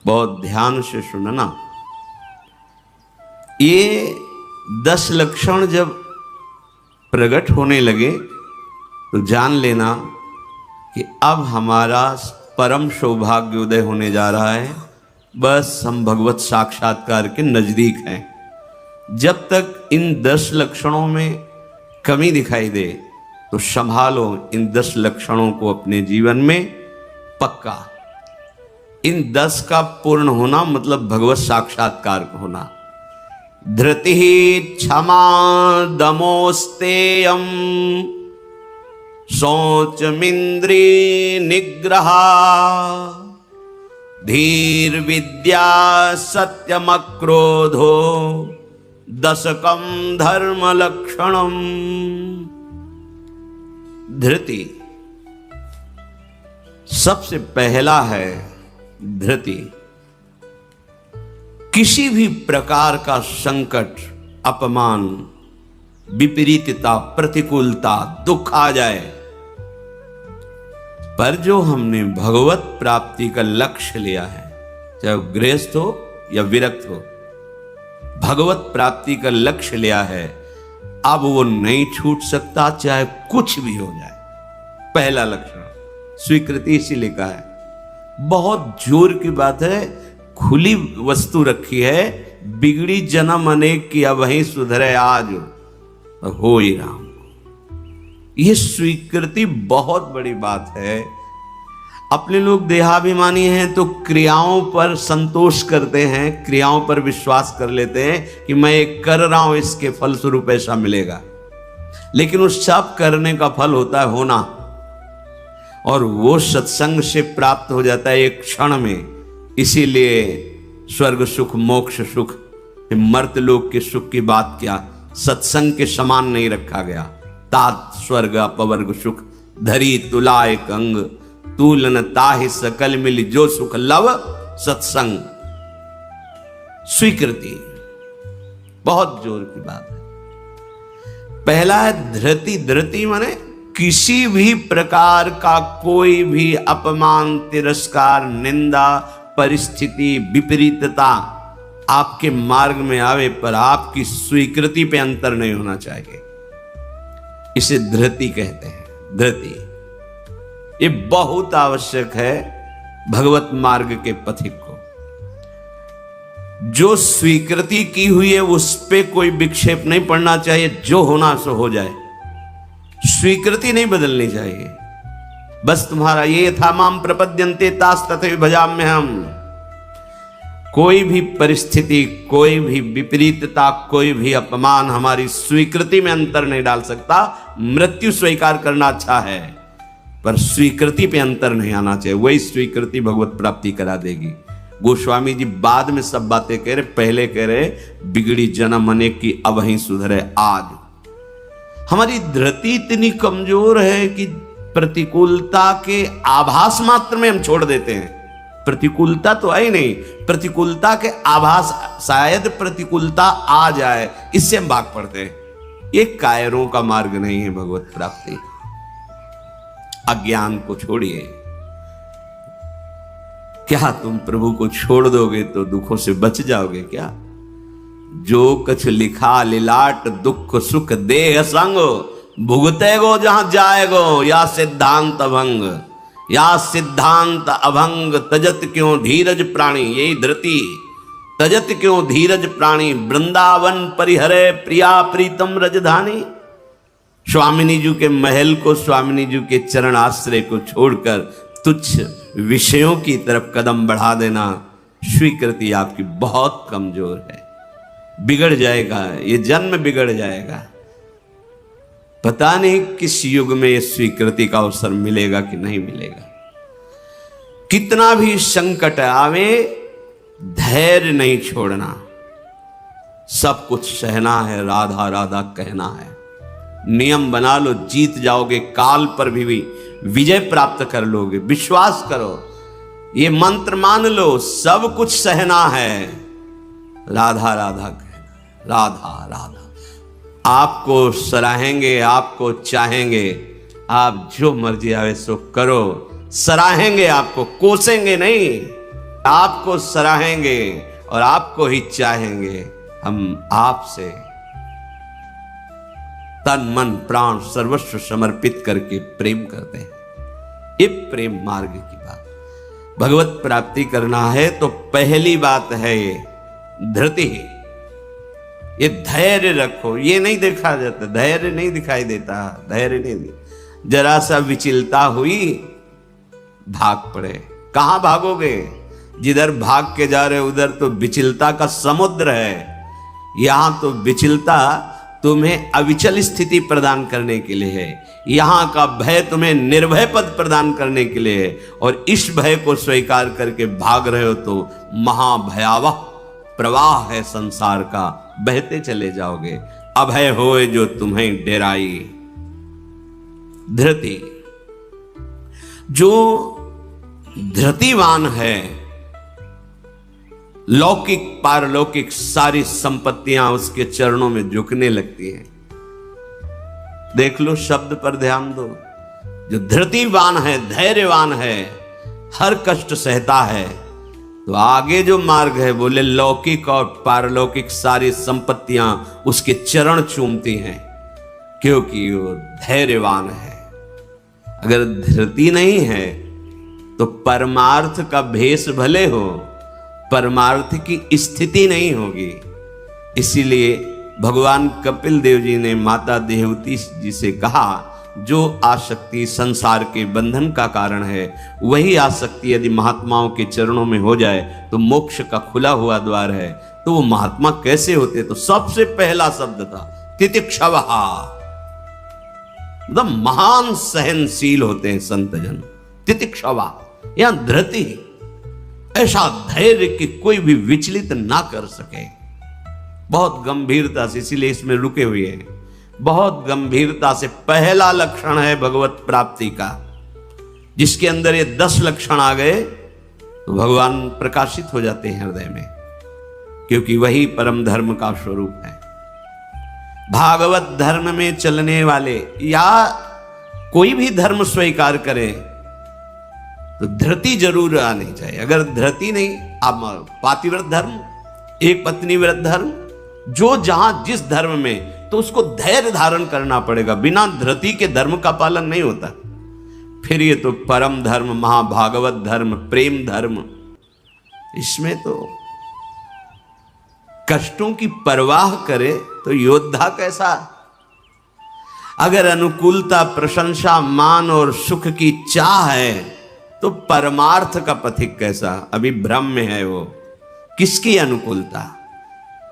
बहुत ध्यान से सुनना। ये 10 लक्षण जब प्रकट होने लगे तो जान लेना कि अब हमारा परम सौभाग्य उदय होने जा रहा है। बस हम भगवत साक्षात्कार के नजदीक हैं। जब तक इन 10 लक्षणों में कमी दिखाई दे तो संभालो इन 10 लक्षणों को अपने जीवन में पक्का। इन 10 का पूर्ण होना मतलब भगवत साक्षात्कार होना। धृति क्षमा दमोस्तेयम शौचमिंद्री निग्रह धीर विद्या सत्यमक्रोधो दशकम धर्म लक्षणम। धृति सबसे पहला है। धृति किसी भी प्रकार का संकट, अपमान, विपरीतता, प्रतिकूलता, दुख आ जाए, पर जो हमने भगवत प्राप्ति का लक्ष्य लिया है, चाहे वो गृहस्थ हो या विरक्त हो, भगवत प्राप्ति का लक्ष्य लिया है, अब वो नहीं छूट सकता, चाहे कुछ भी हो जाए। पहला लक्षण स्वीकृति इसीलिए कहा है। बहुत जोर की बात है। खुली वस्तु रखी है, बिगड़ी जन्म अनेक की अब वहीं सुधरे आज हो ही राम। यह स्वीकृति बहुत बड़ी बात है। अपने लोग देहाभिमानी हैं तो क्रियाओं पर संतोष करते हैं, क्रियाओं पर विश्वास कर लेते हैं कि मैं ये कर रहा हूं, इसके फलस्वरूप ऐसा मिलेगा। लेकिन उस सब करने का फल होता है होना, और वो सत्संग से प्राप्त हो जाता है एक क्षण में। इसीलिए स्वर्ग सुख, मोक्ष सुख, मर्त लोक के सुख की बात क्या, सत्संग के समान नहीं रखा गया। तात स्वर्ग अपवर्ग सुख धरी तुला एक अंग, तूलन ताहि सकल मिल जो सुख लव सत्संग। स्वीकृति बहुत जोर की बात है। पहला है धृति। धृति माने किसी भी प्रकार का कोई भी अपमान, तिरस्कार, निंदा, परिस्थिति, विपरीतता आपके मार्ग में आवे पर आपकी स्वीकृति पे अंतर नहीं होना चाहिए। इसे धृति कहते हैं। धृति ये बहुत आवश्यक है भगवत मार्ग के पथिक को। जो स्वीकृति की हुई है उस पे कोई विक्षेप नहीं पड़ना चाहिए। जो होना सो हो जाए, स्वीकृति नहीं बदलनी चाहिए। बस तुम्हारा ये था माम प्रपद्यन्ते तास तथैव भजाम्य हम। कोई भी परिस्थिति, कोई भी विपरीतता, कोई भी अपमान हमारी स्वीकृति में अंतर नहीं डाल सकता। मृत्यु स्वीकार करना अच्छा है, पर स्वीकृति पे अंतर नहीं आना चाहिए। वही स्वीकृति भगवत प्राप्ति करा देगी। गोस्वामी जी बाद में सब बातें कह रहे, पहले कह रहे बिगड़ी जन्म अनेक की अब वहीं सुधरे आज। हमारी धृति इतनी कमजोर है कि प्रतिकूलता के आभास मात्र में हम छोड़ देते हैं। प्रतिकूलता तो आई नहीं, प्रतिकूलता के आभास, शायद प्रतिकूलता आ जाए, इससे हम भाग पड़ते हैं। ये कायरों का मार्ग नहीं है भगवत प्राप्ति। अज्ञान को छोड़िए। क्या तुम प्रभु को छोड़ दोगे तो दुखों से बच जाओगे क्या? जो कछ लिखा लिलाट दुख सुख देह संग, भुगते गो जहां जाएगो या सिद्धांत अभंग। या सिद्धांत अभंग तजत क्यों धीरज प्राणी। यही धृति। तजत क्यों धीरज प्राणी, वृंदावन परिहरे प्रिया प्रीतम रजधानी। स्वामिनी जी के महल को, स्वामिनी जी के चरण आश्रय को छोड़कर तुच्छ विषयों की तरफ कदम बढ़ा देना, स्वीकृति आपकी बहुत कमजोर है। बिगड़ जाएगा, ये जन्म बिगड़ जाएगा। पता नहीं किस युग में ये स्वीकृति का अवसर मिलेगा कि नहीं मिलेगा। कितना भी संकट आवे, धैर्य नहीं छोड़ना। सब कुछ सहना है, राधा राधा कहना है। नियम बना लो, जीत जाओगे। काल पर भी विजय प्राप्त कर लोगे। विश्वास करो, ये मंत्र मान लो, सब कुछ सहना है। राधा राधा कहना, राधा राधा। आपको सराहेंगे, आपको चाहेंगे, आप जो मर्जी आवे सो करो। सराहेंगे आपको, कोसेंगे नहीं। आपको सराहेंगे और आपको ही चाहेंगे। हम आपसे तन मन प्राण सर्वस्व समर्पित करके प्रेम करते हैं। ये प्रेम मार्ग की बात। भगवत प्राप्ति करना है तो पहली बात है ये धृति, ये धैर्य रखो। ये नहीं देखा जाता, धैर्य नहीं दिखाई देता, धैर्य नहीं। जरा सा विचलता हुई भाग पड़े। कहां भागोगे? जिधर भाग के जा रहे उधर तो विचलता का समुद्र है। यहां तो विचलता तुम्हें अविचल स्थिति प्रदान करने के लिए है। यहां का भय तुम्हें निर्भय पद प्रदान करने के लिए है। और इस भय को स्वीकार करके भाग रहे हो तो महाभयावह प्रवाह है संसार का, बहते चले जाओगे। अभय होए जो तुम्हें डेराई। धृति, जो धृतिवान है, लौकिक पारलौकिक सारी संपत्तियां उसके चरणों में झुकने लगती हैं। देख लो, शब्द पर ध्यान दो। जो धृतिवान है, धैर्यवान है, हर कष्ट सहता है, तो आगे जो मार्ग है बोले लौकिक और पारलौकिक सारी संपत्तियां उसके चरण चूमती हैं, क्योंकि वो धैर्यवान है। अगर धृति नहीं है तो परमार्थ का भेष भले हो, परमार्थ की स्थिति नहीं होगी। इसीलिए भगवान कपिल देव जी ने माता देवहूति जी से कहा, जो आसक्ति संसार के बंधन का कारण है, वही आसक्ति यदि महात्माओं के चरणों में हो जाए तो मोक्ष का खुला हुआ द्वार है। तो वो महात्मा कैसे होते? तो सबसे पहला शब्द था तितिक्षवः, मतलब महान सहनशील होते हैं संत जन। तितिक्षवः, यहां धृति, ऐसा धैर्य कि कोई भी विचलित ना कर सके। बहुत गंभीरता से, इसीलिए इसमें रुके हुए हैं। बहुत गंभीरता से पहला लक्षण है भगवत प्राप्ति का। जिसके अंदर ये 10 लक्षण आ गए तो भगवान प्रकाशित हो जाते हैं हृदय में, क्योंकि वही परम धर्म का स्वरूप है। भागवत धर्म में चलने वाले या कोई भी धर्म स्वीकार करे तो धृति जरूर आनी चाहिए। अगर धृति नहीं, आप पातिव्रत धर्म, एक पत्नी व्रत धर्म, जो जहां जिस धर्म में, तो उसको धैर्य धारण करना पड़ेगा। बिना धृति के धर्म का पालन नहीं होता। फिर ये तो परम धर्म, महाभागवत धर्म, प्रेम धर्म, इसमें तो कष्टों की परवाह करे तो योद्धा कैसा। अगर अनुकूलता, प्रशंसा, मान और सुख की चाह है तो परमार्थ का पथिक कैसा। अभी भ्रम में है वो। किसकी अनुकूलता?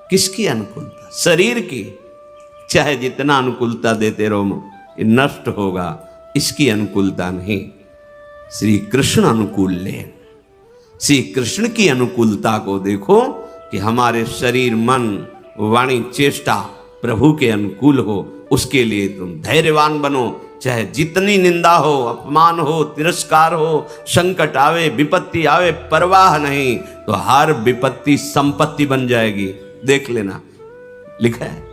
किसकी अनुकूलता? शरीर की। चाहे जितना अनुकूलता देते रहो, ये नष्ट होगा। इसकी अनुकूलता नहीं। श्री कृष्ण अनुकूल ले। श्री कृष्ण की अनुकूलता को देखो कि हमारे शरीर, मन, वाणी, चेष्टा प्रभु के अनुकूल हो। उसके लिए तुम धैर्यवान बनो। चाहे जितनी निंदा हो, अपमान हो, तिरस्कार हो, संकट आवे, विपत्ति आवे, परवाह नहीं। तो हर विपत्ति संपत्ति बन जाएगी। देख लेना, लिखा है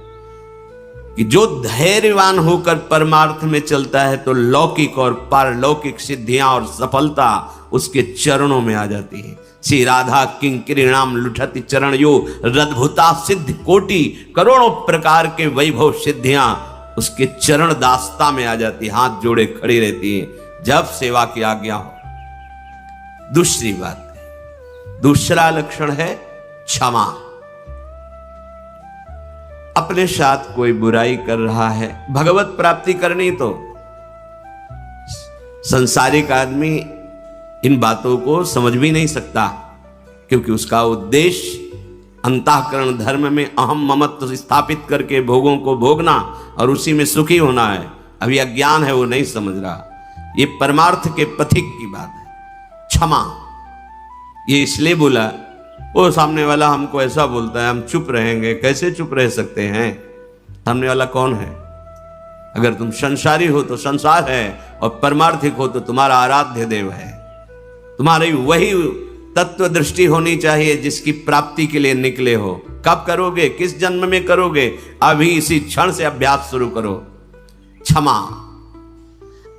कि जो धैर्यवान होकर परमार्थ में चलता है तो लौकिक और पारलौकिक सिद्धियां और सफलता उसके चरणों में आ जाती है। श्री राधा किंकरीणाम लुठति चरण यो रद्भुता सिद्ध कोटि, करोड़ों प्रकार के वैभव सिद्धियां उसके चरण दास्ता में आ जाती, हाथ जोड़े खड़ी रहती हैं जब सेवा की आज्ञा हो। दूसरी बात, दूसरा लक्षण है क्षमा। अपने साथ कोई बुराई कर रहा है, भगवत प्राप्ति करनी तो संसारिक आदमी इन बातों को समझ भी नहीं सकता, क्योंकि उसका उद्देश्य अंतःकरण धर्म में अहम ममत्व स्थापित करके भोगों को भोगना और उसी में सुखी होना है। अभी अज्ञान है, वो नहीं समझ रहा। ये परमार्थ के पथिक की बात है। क्षमा, ये इसलिए बोला, वो सामने वाला हमको ऐसा बोलता है, हम चुप रहेंगे। कैसे चुप रह सकते हैं? सामने वाला कौन है? अगर तुम संसारी हो तो संसार है, और परमार्थिक हो तो तुम्हारा आराध्य देव है। तुम्हारी वही तत्व दृष्टि होनी चाहिए जिसकी प्राप्ति के लिए निकले हो। कब करोगे? किस जन्म में करोगे? अभी इसी क्षण से अभ्यास शुरू करो। क्षमा,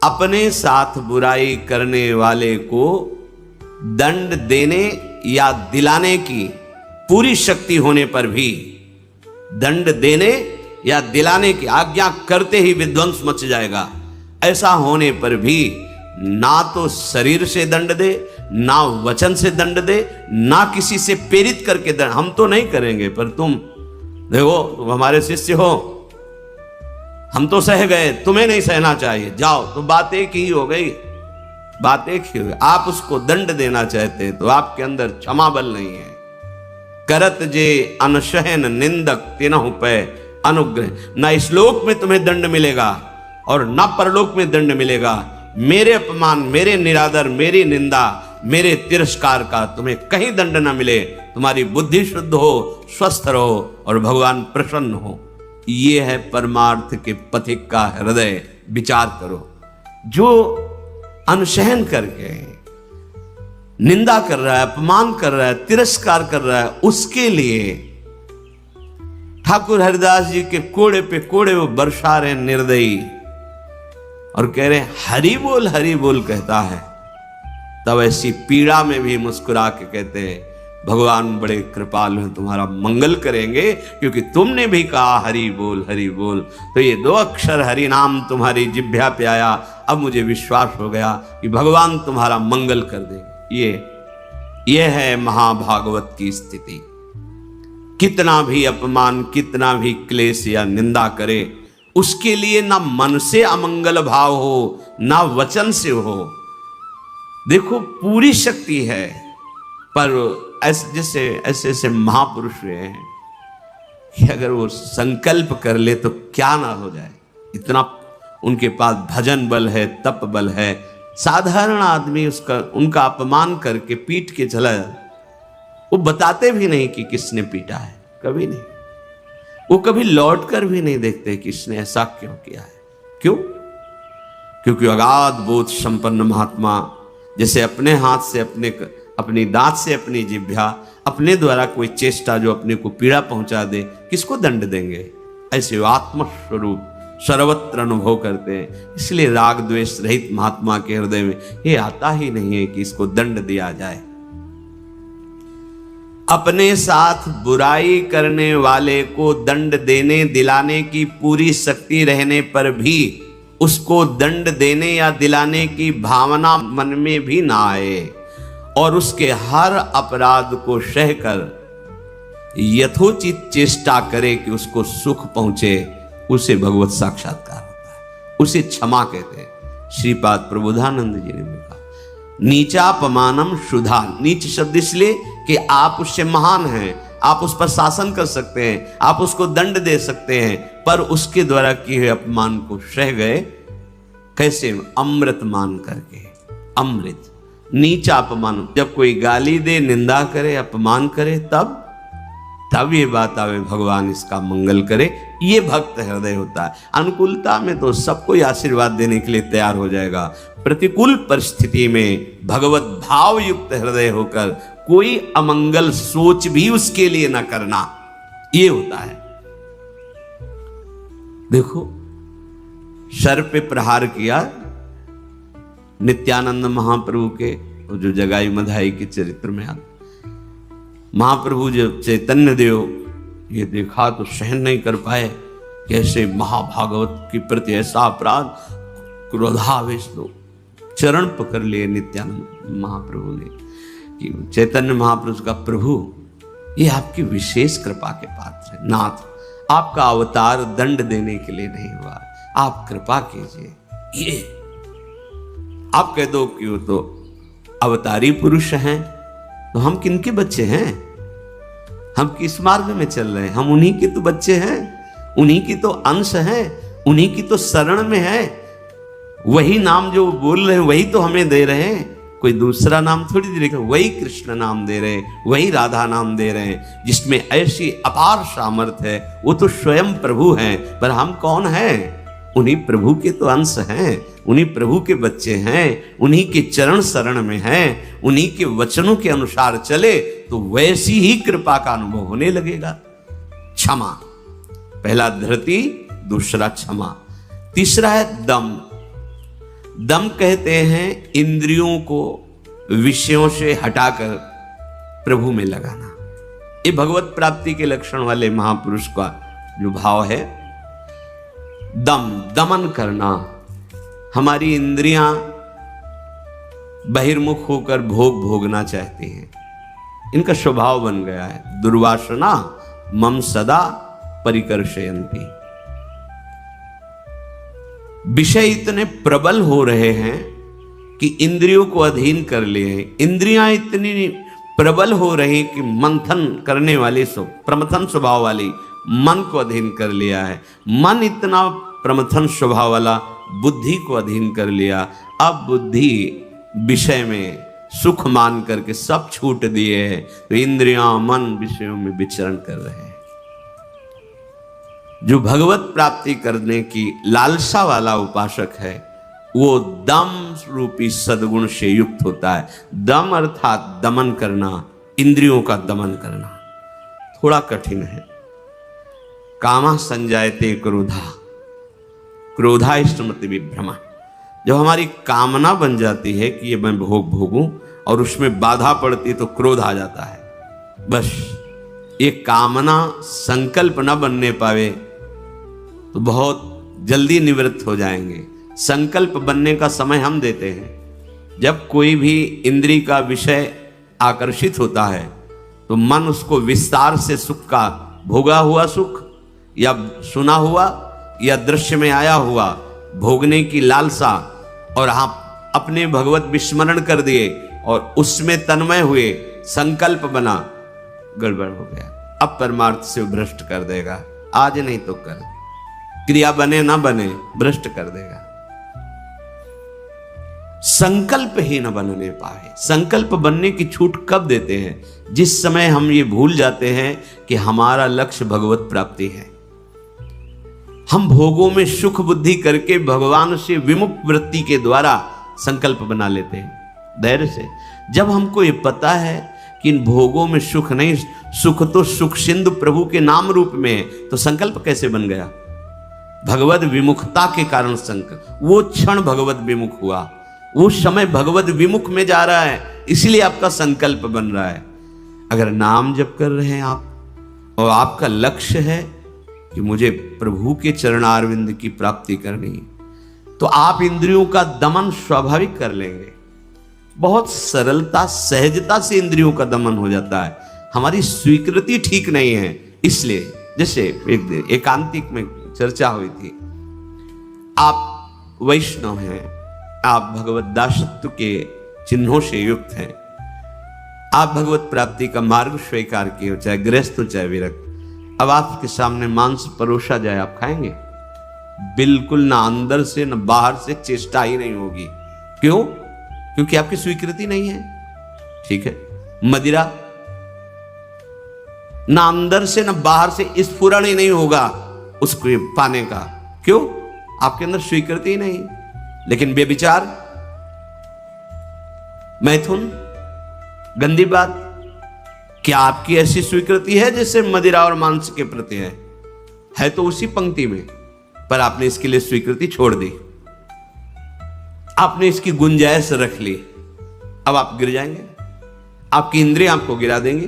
अपने साथ बुराई करने वाले को दंड देने या दिलाने की पूरी शक्ति होने पर भी, दंड देने या दिलाने की आज्ञा करते ही विध्वंस मच जाएगा, ऐसा होने पर भी ना तो शरीर से दंड दे, ना वचन से दंड दे, ना किसी से प्रेरित करके दंड, हम तो नहीं करेंगे, पर तुम देखो तुम हमारे शिष्य हो, हम तो सह गए, तुम्हें नहीं सहना चाहिए, जाओ। तो बात एक ही हो गई, बात एक ही हो गई। आप उसको दंड देना चाहते तो आपके अंदर क्षमा बल नहीं है। करत जे अनशहन निंदक तिनहु पे अनुग्रह, ना इस लोक में तुम्हें दंड मिलेगा और ना परलोक में दंड मिलेगा। मेरे अपमान, मेरे निरादर, मेरी निंदा, मेरे तिरस्कार का तुम्हें कहीं दंड ना मिले। तुम्हारी बुद्धि शुद्ध हो, स्वस्थ रहो और भगवान प्रसन्न हो। ये है परमार्थ के पथिक का हृदय। विचार करो, जो अनशहन करके निंदा कर रहा है, अपमान कर रहा है, तिरस्कार कर रहा है, उसके लिए ठाकुर हरिदास जी के कोड़े पे कोड़े वो बरसा रहे निर्दयी और कह रहे हरि बोल कहता है। तब ऐसी पीड़ा में भी मुस्कुरा के कहते हैं भगवान बड़े कृपालु हैं, तुम्हारा मंगल करेंगे, क्योंकि तुमने भी कहा हरि बोल। तो ये 2 अक्षर हरि नाम तुम्हारी जिह्वा पे आया, अब मुझे विश्वास हो गया कि भगवान तुम्हारा मंगल कर देंगे। ये है महाभागवत की स्थिति। कितना भी अपमान, कितना भी क्लेश या निंदा करे, उसके लिए ना मन से अमंगल भाव हो, ना वचन से हो। देखो पूरी शक्ति है, पर ऐसे महापुरुष हैं कि अगर वो संकल्प कर ले तो क्या ना हो जाए। इतना उनके पास भजन बल है, तप बल है। साधारण आदमी उनका अपमान करके पीट के चला जाए, वो बताते भी नहीं कि किसने पीटा है, कभी नहीं। वो कभी लौट कर भी नहीं देखते कि इसने ऐसा क्यों किया है। क्यों? क्योंकि अगाध बोध संपन्न महात्मा जैसे अपने हाथ से अपनी दांत से अपनी जिह्वा, अपने द्वारा कोई चेष्टा जो अपने को पीड़ा पहुंचा दे, किसको दंड देंगे? ऐसे आत्मस्वरूप सर्वत्र अनुभव करते हैं। इसलिए राग द्वेष रहित महात्मा के हृदय में ये आता ही नहीं है कि इसको दंड दिया जाए। अपने साथ बुराई करने वाले को दंड देने दिलाने की पूरी शक्ति रहने पर भी उसको दंड देने या दिलाने की भावना मन में भी ना आए और उसके हर अपराध को सहकर यथोचित चेष्टा करे कि उसको सुख पहुंचे, उसे भगवत साक्षात्कार होता है, उसे क्षमा कहते हैं। श्रीपाद प्रबोधानंद जी ने भी कहा नीचापमानम शुद्धा। नीच शब्द इसलिए कि आप उससे महान हैं, आप उस पर शासन कर सकते हैं, आप उसको दंड दे सकते हैं, पर उसके द्वारा किए हुए अपमान को सह गए। कैसे? अमृत मान करके। अमृत नीचा अपमान, जब कोई गाली दे, निंदा करे, अपमान करे, तब ये बात आवे भगवान इसका मंगल करे। ये भक्त हृदय होता है। अनुकूलता में तो सबको आशीर्वाद देने के लिए तैयार हो जाएगा। प्रतिकूल परिस्थिति में भगवत भाव युक्त हृदय होकर कोई अमंगल सोच भी उसके लिए न करना, ये होता है। देखो सर पे प्रहार किया नित्यानंद महाप्रभु के, जो जगाई मधाई के चरित्र में आता, महाप्रभु जब चैतन्य देव ये देखा तो सहन नहीं कर पाए, कैसे महाभागवत के प्रति ऐसा अपराध, क्रोधावेश लो, चरण पकड़ लिए नित्यानंद महाप्रभु ने कि चैतन्य महाप्रभु का प्रभु ये आपकी विशेष कृपा के पात्र है। नाथ, आपका अवतार दंड देने के लिए नहीं हुआ, आप कृपा कीजिए। ये आप कह दो कि वो तो अवतारी पुरुष हैं, तो हम किनके बच्चे हैं? हम किस मार्ग में चल रहे हैं? हम उन्हीं के तो बच्चे हैं, उन्हीं की तो अंश हैं, उन्हीं की तो शरण में है। वही नाम जो बोल रहे हैं वही तो हमें दे रहे हैं, कोई दूसरा नाम थोड़ी दे रहे। वही कृष्ण नाम दे रहे हैं, वही राधा नाम दे रहे हैं, जिसमें ऐसी अपार सामर्थ्य है। वो तो स्वयं प्रभु हैं, पर हम कौन हैं? उन्हीं प्रभु के तो अंश हैं, उन्हीं प्रभु के बच्चे हैं, उन्हीं के चरण शरण में हैं, उन्हीं के वचनों के अनुसार चले तो वैसी ही कृपा का अनुभव होने लगेगा। क्षमा, पहला धृति, दूसरा क्षमा, तीसरा है दम। दम कहते हैं इंद्रियों को विषयों से हटाकर प्रभु में लगाना। ये भगवत प्राप्ति के लक्षण वाले महापुरुष का जो भाव है, दमन करना। हमारी इंद्रियां बहिर्मुख होकर भोग भोगना चाहती हैं, इनका स्वभाव बन गया है। दुर्वासना मम सदा परिकर्षयन्ति। विषय इतने प्रबल हो रहे हैं कि इंद्रियों को अधीन कर लिए हैं। इंद्रियां इतनी प्रबल हो रही कि मंथन करने वाले प्रमथन स्वभाव वाली मन को अधीन कर लिया है। मन इतना प्रमथन स्वभाव वाला बुद्धि को अधीन कर लिया। अब बुद्धि विषय में सुख मान करके सब छूट दिए हैं, तो इंद्रियां मन विषयों में विचरण कर रहे हैं। जो भगवत प्राप्ति करने की लालसा वाला उपासक है, वो दम रूपी सद्गुण से युक्त होता है। दम अर्थात दमन करना, इंद्रियों का दमन करना थोड़ा कठिन है। कामा संजायते क्रोधा, क्रोधा स्मृति विभ्रमा। जब हमारी कामना बन जाती है कि ये मैं भोग भोगूं और उसमें बाधा पड़ती है तो क्रोध आ जाता है। बस ये कामना संकल्प न बनने पावे तो बहुत जल्दी निवृत्त हो जाएंगे। संकल्प बनने का समय हम देते हैं। जब कोई भी इंद्री का विषय आकर्षित होता है तो मन उसको विस्तार से सुख का, भोगा हुआ सुख या सुना हुआ या दृश्य में आया हुआ भोगने की लालसा, और आप अपने भगवत विस्मरण कर दिए और उसमें तन्मय हुए, संकल्प बना, गड़बड़ हो गया। अब परमार्थ से भ्रष्ट कर देगा। आज नहीं तो कल, क्रिया बने ना बने भ्रष्ट कर देगा। संकल्प ही न बनने पाए। संकल्प बनने की छूट कब देते हैं? जिस समय हम ये भूल जाते हैं कि हमारा लक्ष्य भगवत प्राप्ति है। हम भोगों में सुख बुद्धि करके भगवान से विमुख वृत्ति के द्वारा संकल्प बना लेते हैं धैर्य से। जब हमको ये पता है कि इन भोगों में सुख नहीं, सुख तो सुख सिंधु प्रभु के नाम रूप में है, तो संकल्प कैसे बन गया? भगवत विमुखता के कारण संकल्प। वो क्षण भगवत विमुख हुआ, वो समय भगवत विमुख में जा रहा है, इसलिए आपका संकल्प बन रहा है। अगर नाम जप कर रहे हैं आप और आपका लक्ष्य है कि मुझे प्रभु के चरणारविंद की प्राप्ति करनी, तो आप इंद्रियों का दमन स्वाभाविक कर लेंगे। बहुत सरलता सहजता से इंद्रियों का दमन हो जाता है। हमारी स्वीकृति ठीक नहीं है, इसलिए जैसे एक एकांतिक में चर्चा हुई थी, आप वैष्णव हैं, आप भगवत दासत्व के चिन्हों से युक्त हैं, आप भगवत प्राप्ति का मार्ग स्वीकार किए हो, चाहे गृहस्थ हो चाहे विरक्त। अब आपके सामने मांस परोसा जाए, आप खाएंगे? बिल्कुल ना, अंदर से ना बाहर से चेष्टा ही नहीं होगी। क्यों? क्योंकि आपकी स्वीकृति नहीं है। ठीक है, मदिरा ना अंदर से ना बाहर से स्फुरण ही नहीं होगा उसको पाने का। क्यों? आपके अंदर स्वीकृति ही नहीं। लेकिन बेविचार, मैथुन, गंदी बात, क्या आपकी ऐसी स्वीकृति है जैसे मदिरा और मांस के प्रति है तो उसी पंक्ति में, पर आपने इसके लिए स्वीकृति छोड़ दी, आपने इसकी गुंजाइश रख ली। अब आप गिर जाएंगे, आपकी इंद्रियां आपको गिरा देंगे।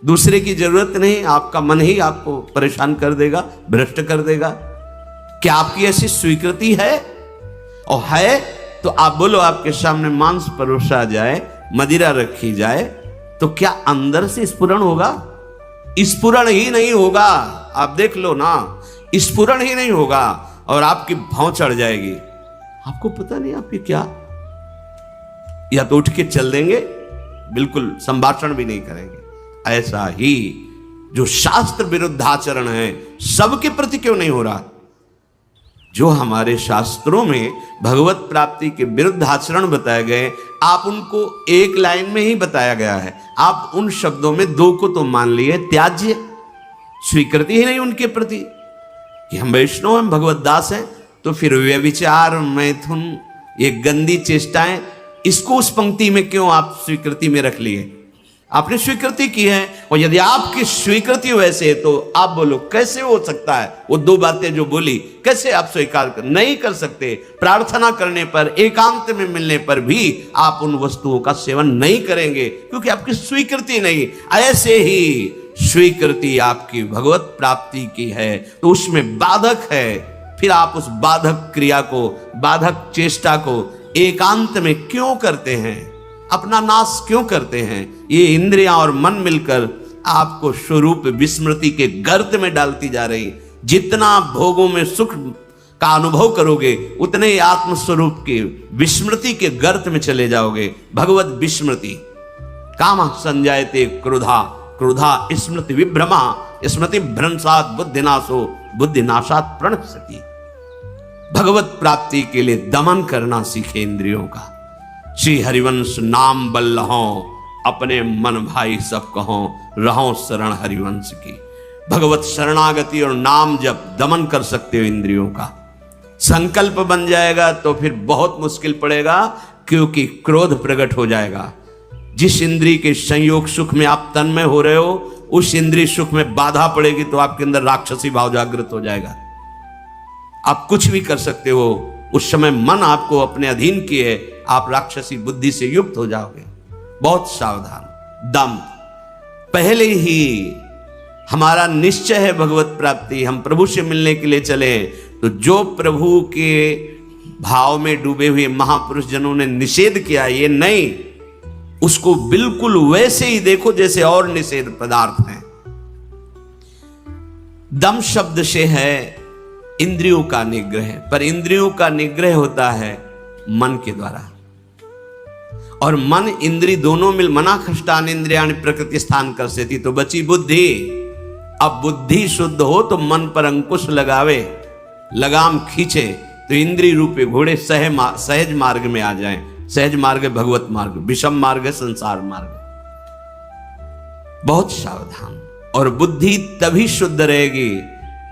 दूसरे की जरूरत नहीं, आपका मन ही आपको परेशान कर देगा, भ्रष्ट कर देगा। क्या आपकी ऐसी स्वीकृति है? और है तो आप बोलो, आपके सामने मांस परोसा जाए, मदिरा रखी जाए, तो क्या अंदर से स्फुरण होगा? स्फुरण ही नहीं होगा। आप देख लो ना, स्फुरण ही नहीं होगा और आपकी भौं चढ़ जाएगी। आपको पता नहीं आपकी क्या, या तो उठ के चल देंगे, बिल्कुल संभाषण भी नहीं करेंगे। ऐसा ही जो शास्त्र विरुद्ध आचरण है, सबके प्रति क्यों नहीं हो रहा? जो हमारे शास्त्रों में भगवत प्राप्ति के विरुद्ध आचरण बताए गए, आप उनको एक लाइन में ही बताया गया है। आप उन शब्दों में दो को तो मान लिए, त्याज्य, स्वीकृति ही नहीं उनके प्रति कि हम वैष्णव, हम भगवत दास हैं। तो फिर व्यभिचार, मैथुन, ये गंदी चेष्टाएं, इसको उस पंक्ति में क्यों आप स्वीकृति में रख लिए? आपने स्वीकृति की है, और यदि आपकी स्वीकृति वैसे है तो आप बोलो कैसे हो सकता है वो दो बातें जो बोली, कैसे आप स्वीकार कर नहीं कर सकते। प्रार्थना करने पर, एकांत में मिलने पर भी आप उन वस्तुओं का सेवन नहीं करेंगे क्योंकि आपकी स्वीकृति नहीं। ऐसे ही स्वीकृति आपकी भगवत प्राप्ति की है तो उसमें बाधक है, फिर आप उस बाधक क्रिया को, बाधक चेष्टा को एकांत में क्यों करते हैं, अपना नाश क्यों करते हैं। ये इंद्रियां और मन मिलकर आपको स्वरूप विस्मृति के गर्त में डालती जा रही। जितना भोगों में सुख का अनुभव करोगे उतने ही आत्मस्वरूप के विस्मृति के गर्त में चले जाओगे। भगवत विस्मृति, काम संजायते क्रोधा, क्रोधा स्मृति विभ्रमा, स्मृति भ्रंशात बुद्धिनाशो, बुद्धिनाशात प्रणश्यति। भगवत प्राप्ति के लिए दमन करना सीखे इंद्रियों का। श्री हरिवंश नाम बल लहो, अपने मन भाई सब कहो, रहो शरण हरिवंश की। भगवत शरणागति और नाम जब दमन कर सकते हो इंद्रियों का, संकल्प बन जाएगा तो फिर बहुत मुश्किल पड़ेगा क्योंकि क्रोध प्रकट हो जाएगा। जिस इंद्री के संयोग सुख में आप तन्मय हो रहे हो, उस इंद्रिय सुख में बाधा पड़ेगी तो आपके अंदर राक्षसी भाव जागृत हो जाएगा। आप कुछ भी कर सकते हो, उस समय मन आपको अपने अधीन किए, आप राक्षसी बुद्धि से युक्त हो जाओगे। बहुत सावधान। दम, पहले ही हमारा निश्चय है भगवत प्राप्ति, हम प्रभु से मिलने के लिए चले, तो जो प्रभु के भाव में डूबे हुए महापुरुष जनों ने निषेध किया ये नहीं, उसको बिल्कुल वैसे ही देखो जैसे और निषेध पदार्थ हैं। दम शब्द से है इंद्रियों का निग्रह, पर इंद्रियों का निग्रह होता है मन के द्वारा, और मन इंद्री दोनों मिल मना खष्टान इंद्रियाणि प्रकृति स्थान कर सेती, तो बची बुद्धि। अब बुद्धि शुद्ध हो तो मन पर अंकुश लगावे, लगाम खींचे तो इंद्रिय रूपे घोड़े सहज मार्ग में आ जाएं। सहज मार्ग है भगवत मार्ग, विषम मार्ग है संसार मार्ग। बहुत सावधान। और बुद्धि तभी शुद्ध रहेगी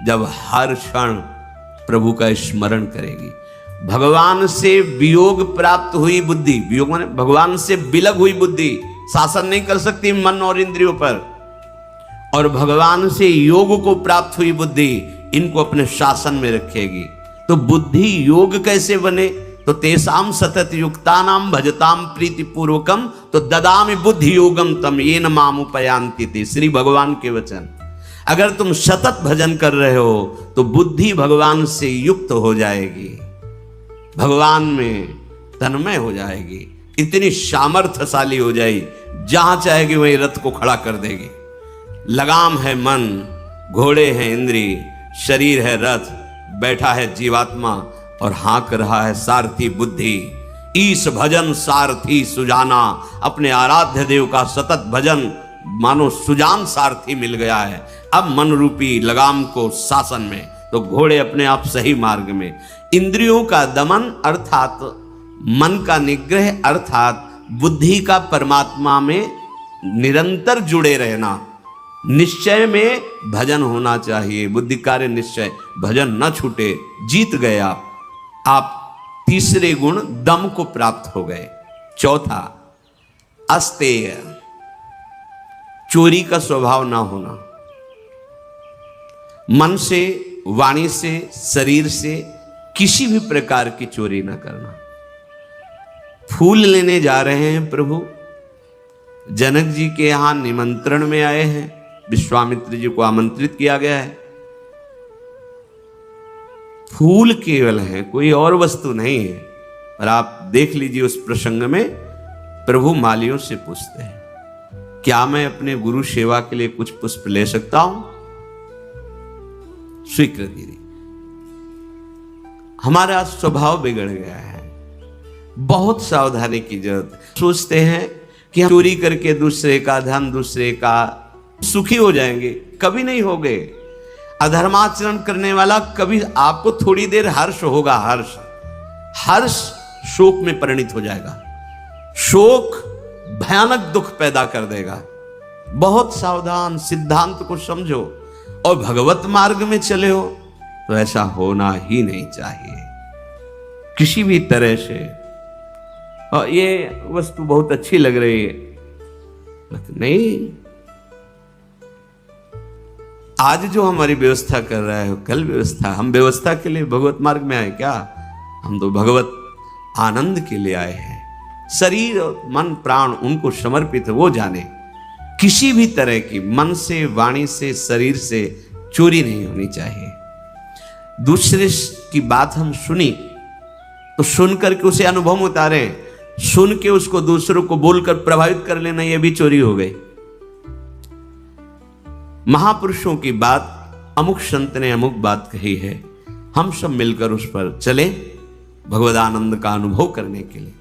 जब हर क्षण प्रभु का स्मरण करेगी। भगवान से वियोग प्राप्त हुई बुद्धि, वियोग माने भगवान से विलग हुई बुद्धि शासन नहीं कर सकती मन और इंद्रियों पर, और भगवान से योग को प्राप्त हुई बुद्धि इनको अपने शासन में रखेगी। तो बुद्धि योग कैसे बने, तो तेसाम सतत युक्तानाम भजताम प्रीति पूर्वकम तो ददामि बुद्धि योगम तम येन माम उपयांति ते। श्री भगवान के वचन। अगर तुम सतत भजन कर रहे हो तो बुद्धि भगवान से युक्त हो जाएगी, भगवान में तन्मय हो जाएगी, इतनी सामर्थ्यशाली हो जाएगी, जहां चाहेगी वहीं रथ को खड़ा कर देगी। लगाम है मन, घोड़े हैं इंद्रिय, शरीर है रथ, बैठा है जीवात्मा और हाँक रहा है सारथी बुद्धि। ईश भजन सारथी सुजाना, अपने आराध्य देव का सतत भजन मानो सुजान सारथी मिल गया है। अब मन रूपी लगाम को शासन में, तो घोड़े अपने आप सही मार्ग में। इंद्रियों का दमन अर्थात मन का निग्रह, अर्थात बुद्धि का परमात्मा में निरंतर जुड़े रहना। निश्चय में भजन होना चाहिए, बुद्धि कार्य निश्चय, भजन न छूटे। जीत गए आप तीसरे गुण दम को प्राप्त हो गए। चौथा अस्तेय, चोरी का स्वभाव ना होना। मन से, वाणी से, शरीर से किसी भी प्रकार की चोरी ना करना। फूल लेने जा रहे हैं प्रभु, जनक जी के यहां निमंत्रण में आए हैं, विश्वामित्र जी को आमंत्रित किया गया है। फूल केवल है, कोई और वस्तु नहीं है। और आप देख लीजिए उस प्रसंग में प्रभु मालियों से पूछते हैं, क्या मैं अपने गुरु सेवा के लिए कुछ पुष्प ले सकता हूं? स्वीकृति दी। हमारा स्वभाव बिगड़ गया है, बहुत सावधानी की जरूरत। सोचते हैं कि हम चोरी करके दूसरे का धन, दूसरे का सुखी हो जाएंगे, कभी नहीं हो गए। अधर्माचरण करने वाला कभी, आपको थोड़ी देर हर्ष होगा, हर्ष शोक में परिणित हो जाएगा, शोक भयानक दुख पैदा कर देगा। बहुत सावधान, सिद्धांत को समझो और भगवत मार्ग में चले हो तो ऐसा होना ही नहीं चाहिए किसी भी तरह से। और ये वस्तु बहुत अच्छी लग रही है, नहीं, आज जो हमारी व्यवस्था कर रहा है कल व्यवस्था, हम व्यवस्था के लिए भगवत मार्ग में आए क्या? हम तो भगवत आनंद के लिए आए हैं। शरीर और मन प्राण उनको समर्पित, वो जाने। किसी भी तरह की मन से, वाणी से, शरीर से चोरी नहीं होनी चाहिए। दूसरे की बात हम सुनी तो सुन करके उसे अनुभव में उतारें, सुन के उसको दूसरों को बोलकर प्रभावित कर लेना, यह भी चोरी हो गई। महापुरुषों की बात, अमुक संत ने अमुक बात कही है, हम सब मिलकर उस पर चले भगवदानंद का अनुभव करने के लिए।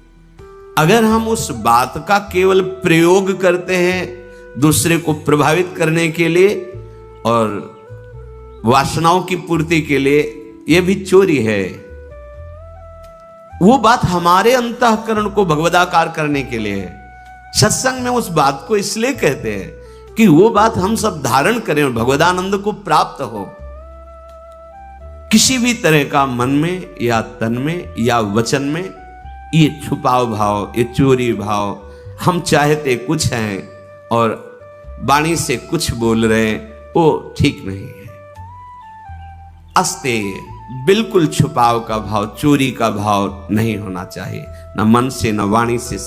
अगर हम उस बात का केवल प्रयोग करते हैं दूसरे को प्रभावित करने के लिए और वासनाओं की पूर्ति के लिए, यह भी चोरी है। वो बात हमारे अंतःकरण को भगवदाकार करने के लिए है। सत्संग में उस बात को इसलिए कहते हैं कि वो बात हम सब धारण करें और भगवदानंद को प्राप्त हो। किसी भी तरह का मन में या तन में या वचन में ये छुपाव भाव, ये चोरी भाव, हम चाहते कुछ हैं और वाणी से कुछ बोल रहे हैं, वो ठीक नहीं है। अस्तेय, बिल्कुल छुपाव का भाव, चोरी का भाव नहीं होना चाहिए, न मन से, न वाणी से,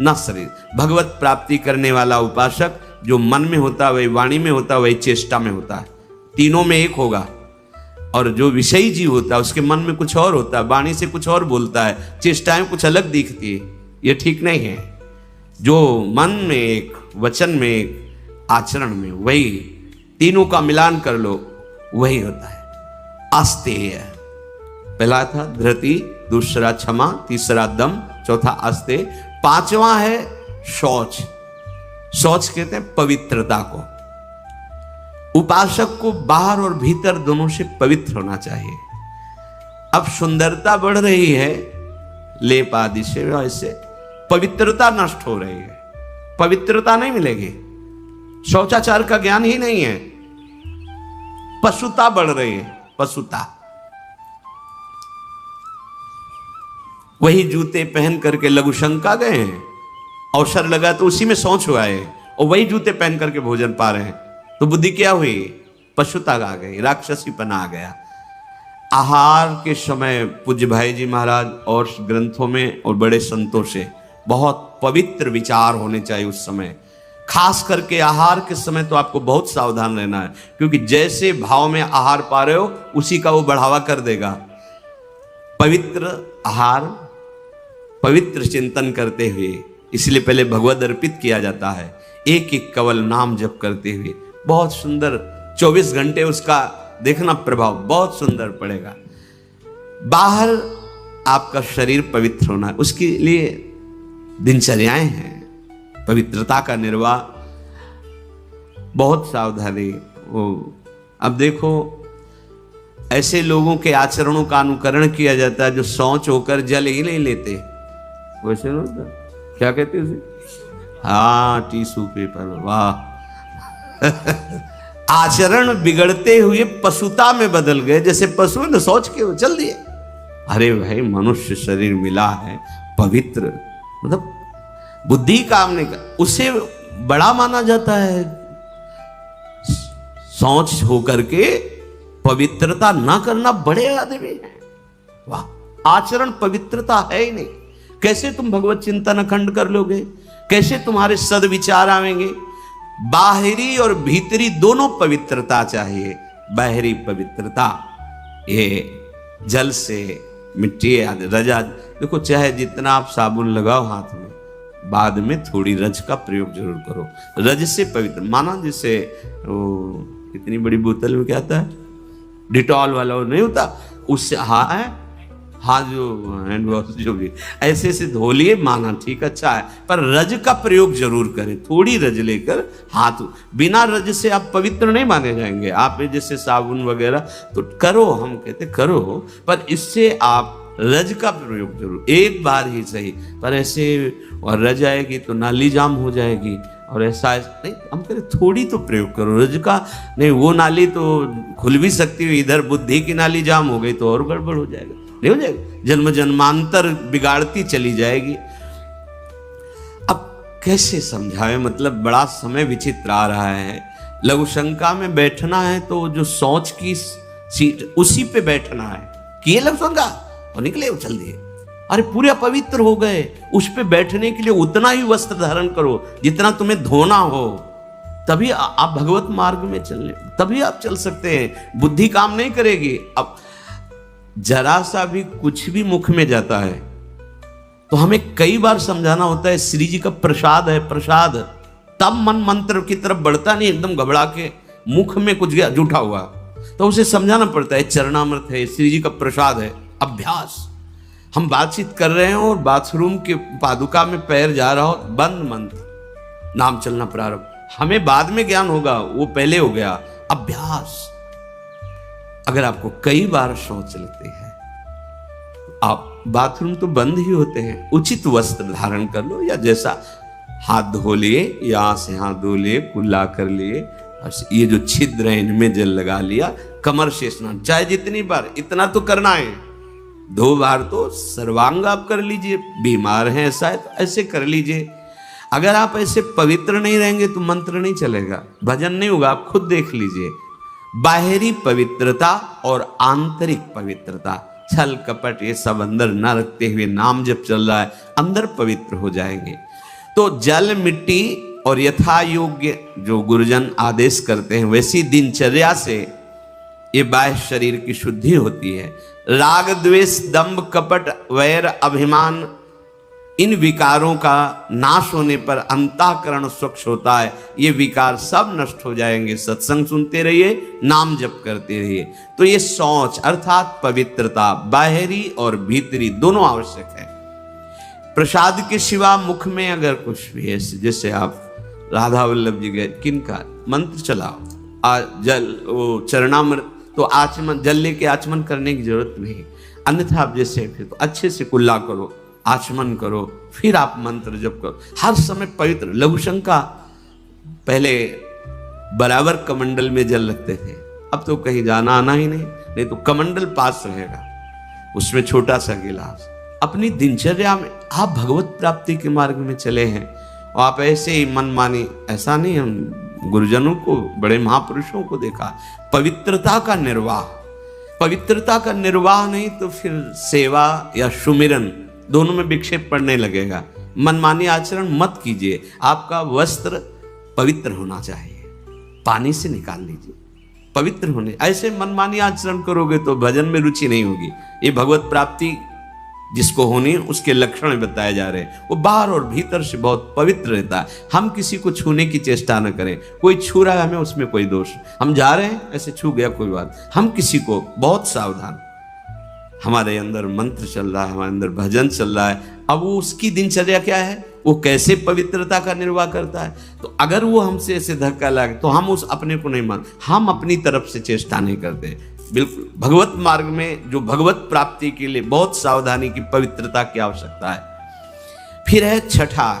न शरीर। भगवत प्राप्ति करने वाला उपासक जो मन में होता है वही वाणी में होता है, वही चेष्टा में होता है, तीनों में एक होगा। और जो विषयी जीव होता है उसके मन में कुछ और होता है, वाणी से कुछ और बोलता है, चेष्टाएं कुछ अलग दिखती है, ये ठीक नहीं है। जो मन में एक, वचन में एक, आचरण में वही, तीनों का मिलान कर लो, वही होता है अस्तेय। पहला था धृति, दूसरा क्षमा, तीसरा दम, चौथा अस्तेय, पांचवा है शौच। शौच कहते हैं पवित्रता को। उपासक को बाहर और भीतर दोनों से पवित्र होना चाहिए। अब सुंदरता बढ़ रही है लेप आदि से, वैसे पवित्रता नष्ट हो रही है, पवित्रता नहीं मिलेगी। शौचाचार का ज्ञान ही नहीं है, पशुता बढ़ रही है, पशुता। वही जूते पहन करके लघु शंका गए हैं, अवसर लगा तो उसी में शौच हुआ है, और वही जूते पहन करके भोजन पा रहे हैं, तो बुद्धि क्या हुई? पशुता आ गई, राक्षसीपना आ गया। आहार के समय पूज्य भाई जी महाराज और ग्रंथों में और बड़े संतों से बहुत पवित्र विचार होने चाहिए उस समय। खास करके आहार के समय तो आपको बहुत सावधान रहना है, क्योंकि जैसे भाव में आहार पा रहे हो उसी का वो बढ़ावा कर देगा। पवित्र आहार, पवित्र चिंतन करते हुए, इसलिए पहले भगवद अर्पित किया जाता है, एक एक कवल नाम जप करते हुए। बहुत सुंदर 24 घंटे उसका देखना प्रभाव बहुत सुंदर पड़ेगा। बाहर आपका शरीर पवित्र होना है, उसके लिए दिनचर्याएं हैं, पवित्रता का निर्वाह, बहुत सावधानी। अब देखो ऐसे लोगों के आचरणों का अनुकरण किया जाता है जो शौच होकर जल ही नहीं लेते, वैसे ना क्या कहते हैं उसे, हाँ टिश्यू पेपर, वाह। आचरण बिगड़ते हुए पशुता में बदल गए, जैसे पशु ने सोच के चल दिए। अरे भाई मनुष्य शरीर मिला है पवित्र, मतलब बुद्धि काम नहीं कर, उसे बड़ा माना जाता है। सोच होकर के पवित्रता ना करना बड़े आदमी है, वाह। आचरण पवित्रता है ही नहीं, कैसे तुम भगवत चिंतन अखंड कर लोगे? कैसे तुम्हारे सदविचार आवेंगे? बाहरी और भीतरी दोनों पवित्रता चाहिए। बाहरी पवित्रता ये जल से, मिट्टी आदि, रजा, देखो चाहे जितना आप साबुन लगाओ हाथ में, बाद में थोड़ी रज का प्रयोग जरूर करो। रज से पवित्र माना, जैसे वो इतनी बड़ी बोतल में क्या आता है, डिटॉल वाला वो नहीं होता, उससे हाँ जो हैंड वॉश जो भी ऐसे ऐसे धो लिए, माना ठीक अच्छा है, पर रज का प्रयोग जरूर करें। थोड़ी रज लेकर हाथ, बिना रज से आप पवित्र नहीं माने जाएंगे। आप जैसे साबुन वगैरह तो करो, हम कहते करो, पर इससे आप रज का प्रयोग जरूर, एक बार ही सही, पर ऐसे और रज आएगी तो नाली जाम हो जाएगी, और ऐसा नहीं, हम करें थोड़ी तो प्रयोग करो रज का। नहीं वो नाली तो खुल भी सकती है, इधर बुद्धि की नाली जाम हो गई तो और गड़बड़ हो जाएगा, नहीं हो जाएगा, जन्म जन्मांतर बिगाड़ती चली जाएगी। अब कैसे समझावे, मतलब बड़ा समय विचित्र आ रहा है। लघु शंका में बैठना है तो जो सोच की सीट उसी पे बैठना है कि ये लघु शंका और निकले वो चल दिए। अरे पूरे अपवित्र हो गए, उस पे बैठने के लिए उतना ही वस्त्र धारण करो जितना तुम्हें धोना हो, तभी आप भगवत मार्ग में चलने, तभी आप चल सकते हैं। बुद्धि काम नहीं करेगी। अब जरा सा भी कुछ भी मुख में जाता है तो हमें कई बार समझाना होता है, श्री जी का प्रसाद है, प्रसाद, तब मन मंत्र की तरफ बढ़ता नहीं, एकदम घबरा के मुख में कुछ गया जूठा हुआ तो उसे समझाना पड़ता है, चरणामृत है, श्री जी का प्रसाद है। अभ्यास, हम बातचीत कर रहे हो और बाथरूम के पादुका में पैर जा रहा हो, बंद मंत्र, नाम चलना प्रारंभ, हमें बाद में ज्ञान होगा, वो पहले हो गया। अभ्यास। अगर आपको कई बार शौच लगते हैं, आप बाथरूम तो बंद ही होते हैं, उचित वस्त्र धारण कर लो, या जैसा हाथ धो लिए, यहां से हाथ धो लिए, कुल्ला कर लिए, ये जो छिद्र है इनमें जल लगा लिया, कमर से स्नान, चाहे जितनी बार, इतना तो करना है। 2 बार तो सर्वांग आप कर लीजिए, बीमार हैं ऐसा है तो ऐसे कर लीजिए। अगर आप ऐसे पवित्र नहीं रहेंगे तो मंत्र नहीं चलेगा, भजन नहीं होगा। आप खुद देख लीजिए, बाहरी पवित्रता और आंतरिक पवित्रता, छल कपट ये सब अंदर न रखते हुए नाम जब चल रहा है, अंदर पवित्र हो जाएंगे। तो जल, मिट्टी और यथा योग्य जो गुरुजन आदेश करते हैं वैसी दिनचर्या से ये बाह्य शरीर की शुद्धि होती है। राग, द्वेष, दंभ, कपट, वैर, अभिमान, इन विकारों का नाश होने पर अंतःकरण स्वच्छ होता है। ये विकार सब नष्ट हो जाएंगे। सत्संग सुनते रहिए, नाम जप करते रहिए। तो ये शौच अर्थात पवित्रता, बाहरी और भीतरी दोनों आवश्यक है। प्रसाद के सिवा मुख में अगर कुछ भी है, जैसे आप राधा वल्लभ जी गए, किनका मंत्र चलाओ, जल, वो चरणामृत, तो आचमन, जल लेके आचमन करने की जरूरत नहीं। अन्यथा आप जैसे फिर तो अच्छे से कुल्ला करो, आचमन करो, फिर आप मंत्र जप करो, हर समय पवित्र। लघु शंका पहले बराबर कमंडल में जल रखते थे, अब तो कहीं जाना आना ही नहीं तो कमंडल पास रहेगा, उसमें छोटा सा गिलास। अपनी दिनचर्या में आप भगवत प्राप्ति के मार्ग में चले हैं और आप ऐसे ही मन मानी, ऐसा नहीं। हम गुरुजनों को, बड़े महापुरुषों को देखा, पवित्रता का निर्वाह, पवित्रता का निर्वाह नहीं तो फिर सेवा या सुमिरन दोनों में विक्षेप पड़ने लगेगा। मनमानी आचरण मत कीजिए। आपका वस्त्र पवित्र होना चाहिए, पानी से निकाल लीजिए, पवित्र होने। ऐसे मनमानी आचरण करोगे तो भजन में रुचि नहीं होगी। ये भगवत प्राप्ति जिसको होनी है उसके लक्षण बताए जा रहे हैं। वो बाहर और भीतर से बहुत पवित्र रहता है। हम किसी को छूने की चेष्टा न करें। कोई छू रहा है हमें, उसमें कोई दोष, हम जा रहे हैं ऐसे छू गया कोई बात, हम किसी को बहुत सावधान। हमारे अंदर मंत्र चल रहा है, हमारे अंदर भजन चल रहा है, अब वो उसकी दिनचर्या क्या है, वो कैसे पवित्रता का निर्वाह करता है। तो अगर वो हमसे ऐसे धक्का लगे तो हम उस अपने को नहीं मान, हम अपनी तरफ से चेष्टा नहीं करते। बिल्कुल भगवत मार्ग में जो भगवत प्राप्ति के लिए बहुत सावधानी की, पवित्रता की आवश्यकता है। फिर है छठा,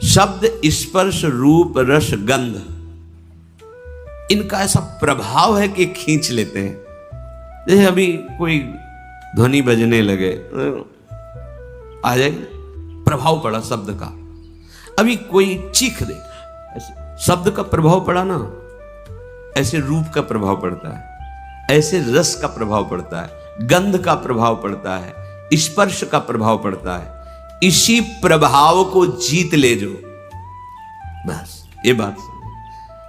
शब्द, स्पर्श, रूप, रस, गंध, इनका ऐसा प्रभाव है कि खींच लेते हैं। जैसे अभी कोई ध्वनि बजने लगे, आ जाएगा, प्रभाव पड़ा शब्द का। अभी कोई चीख दे, ऐसे शब्द का प्रभाव पड़ा ना, ऐसे रूप का प्रभाव पड़ता है, ऐसे रस का प्रभाव पड़ता है, गंध का प्रभाव पड़ता है, स्पर्श का प्रभाव पड़ता है। इसी प्रभाव को जीत ले जो, बस ये बात।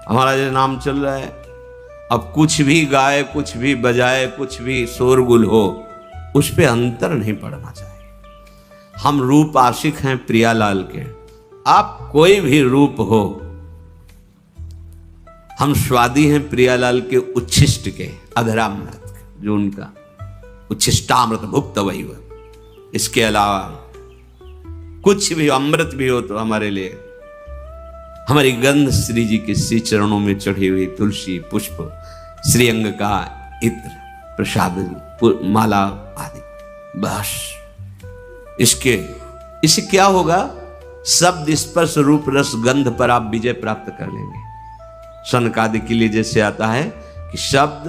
हमारा जो नाम चल रहा है, अब कुछ भी गाए, कुछ भी बजाए, कुछ भी शोरगुल हो, उस पे अंतर नहीं पड़ना चाहिए। हम रूप आशिक हैं प्रियालाल के, आप कोई भी रूप हो, हम स्वादी हैं प्रियालाल के उच्छिष्ट के, अधरामृत, जो उनका उच्छिष्टामृत भुक्त वही हुआ। इसके अलावा कुछ भी अमृत भी हो तो हमारे लिए, हमारी गंध श्री जी के श्री चरणों में चढ़ी हुई तुलसी, पुष्प, श्रीअंग का इत्र, प्रसाद, माला आदि, बस। इससे क्या होगा, शब्द, स्पर्श, रूप, रस, गंध पर आप विजय प्राप्त कर लेंगे। सनकादि के लिए जैसे आता है कि शब्द,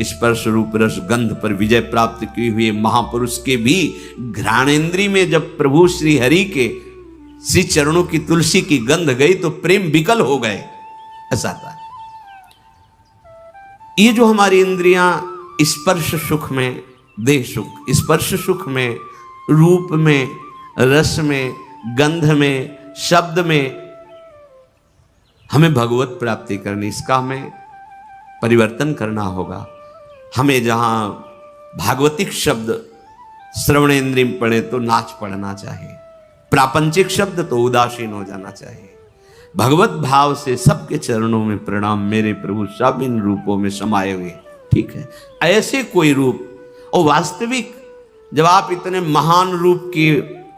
स्पर्श रूप रस गंध पर विजय प्राप्त किए हुए महापुरुष के भी घ्राणेन्द्री में जब प्रभु श्री हरि के श्री चरणों की तुलसी की गंध गई तो प्रेम विकल हो गए, ऐसा था। ये जो हमारी इंद्रियां स्पर्श सुख में, देह सुख, स्पर्श सुख में, रूप में, रस में, गंध में, शब्द में हमें भगवत प्राप्ति करनी, इसका हमें परिवर्तन करना होगा। हमें जहां भागवतिक शब्द श्रवण इंद्रिय में पड़े तो नाच पड़ना चाहिए, प्रापंचिक शब्द तो उदासीन हो जाना चाहिए। भगवत भाव से सबके चरणों में प्रणाम, मेरे प्रभु सब इन रूपों में समाये हुए, ठीक है। ऐसे कोई रूप, और वास्तविक जब आप इतने महान रूप के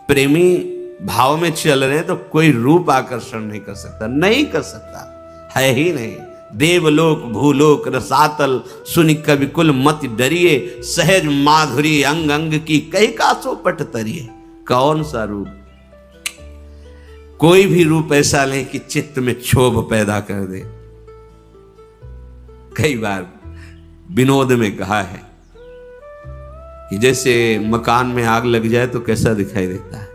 प्रेमी भाव में चल रहे हैं तो कोई रूप आकर्षण नहीं कर सकता, नहीं कर सकता, है ही नहीं। देवलोक भूलोक रसातल सुनि कवि कुल मत डरिए, सहज माधुरी अंग अंग की कई कासो पट तरिए। कौन सा रूप? कोई भी रूप ऐसा नहीं कि चित्त में क्षोभ पैदा कर दे। कई बार विनोद में कहा है कि जैसे मकान में आग लग जाए तो कैसा दिखाई देता है,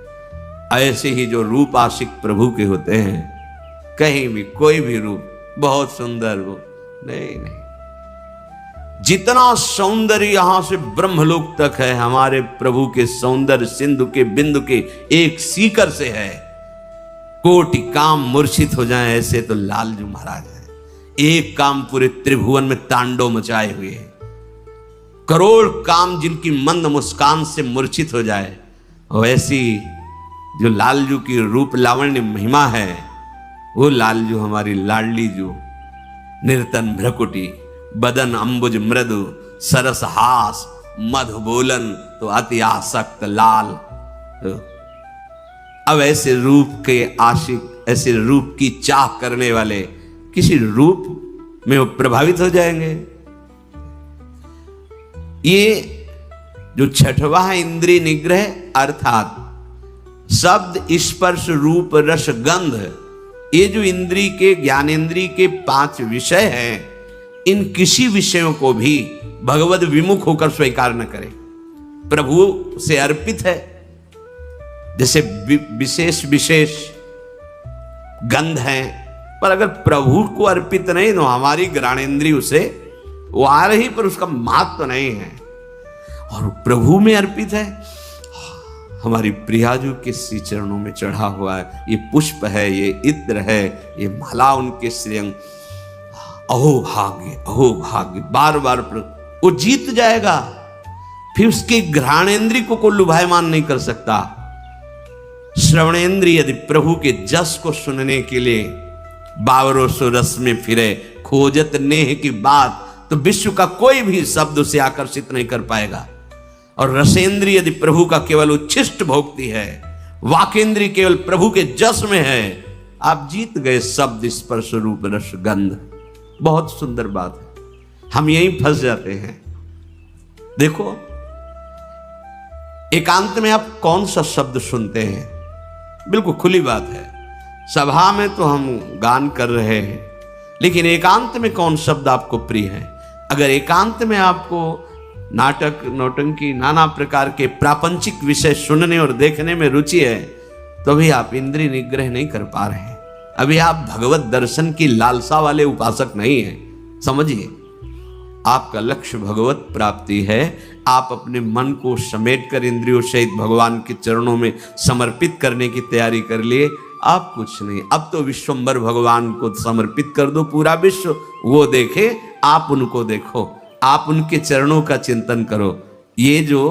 ऐसे ही जो रूप आशिक प्रभु के होते हैं, कहीं भी कोई भी रूप बहुत सुंदर हो, नहीं नहीं, जितना सौंदर्य यहां से ब्रह्मलोक तक है हमारे प्रभु के सौंदर्य सिंधु के बिंदु के एक सीकर से है। कोटि काम मूर्छित हो जाए ऐसे तो लालजू महाराज है। एक काम पूरे त्रिभुवन में तांडव मचाए हुए है। करोड़ काम जिनकी मंद मुस्कान से मूर्छित हो जाए, वैसी जो लालजू की रूप लावण्य महिमा है, वो लालजू हमारी लाडली जो निर्तन भ्रकुटी, बदन अंबुज मृदु, सरस हास, मधु बोलन तो अति आसक्त लाल। अब ऐसे रूप के आशिक, ऐसे रूप की चाह करने वाले किसी रूप में वो प्रभावित हो जाएंगे। ये जो छठवां है इंद्रिय निग्रह, अर्थात शब्द स्पर्श रूप रस गंध, ये जो इंद्रिय के ज्ञानेन्द्रिय के 5 विषय हैं, इन किसी विषयों को भी भगवद विमुख होकर स्वीकार न करें। प्रभु से अर्पित है, जैसे विशेष विशेष गंध हैं, पर अगर प्रभु को अर्पित नहीं तो हमारी घ्राणेन्द्रिय उसे वो आ रही पर उसका महत्व तो नहीं है। और प्रभु में अर्पित है, हमारी प्रियाजू के श्री चरणों में चढ़ा हुआ है, ये पुष्प है, ये इत्र है, ये माला उनके श्रीअंग, अहो भाग्य, बार बार वो जीत जाएगा। फिर उसके घ्राणेन्द्रिय को लुभायमान नहीं कर सकता। श्रवणेन्द्रिय यदि प्रभु के जस को सुनने के लिए बावरों सो रस में फिरे, खोजत नेह की बात, तो विश्व का कोई भी शब्द उसे आकर्षित नहीं कर पाएगा। और रसेंद्रिय यदि प्रभु का केवल उच्छिष्ट भोगती है, वाकेंद्रिय केवल प्रभु के जस में है, आप जीत गए शब्द स्पर्श रूप रस गंध। बहुत सुंदर बात है, हम यहीं फंस जाते हैं। देखो, एकांत में आप कौन सा शब्द सुनते हैं? बिल्कुल खुली बात है, सभा में तो हम गान कर रहे हैं, लेकिन एकांत में कौन शब्द आपको प्रिय है? अगर एकांत में आपको नाटक, नौटंकी, नाना प्रकार के प्रापंचिक विषय सुनने और देखने में रुचि है, तो अभी आप इंद्रिय निग्रह नहीं कर पा रहे हैं। अभी आप भगवत दर्शन की लालसा वाले उपासक नहीं हैं। समझिए, आपका लक्ष्य भगवत प्राप्ति है। आप अपने मन को समेटकर इंद्रियों सहित भगवान के चरणों में समर्पित करने की तैयारी कर लिए। आप कुछ नहीं, अब तो विश्वम्भर भगवान को समर्पित कर दो। पूरा विश्व वो देखे, आप उनको देखो, आप उनके चरणों का चिंतन करो। ये जो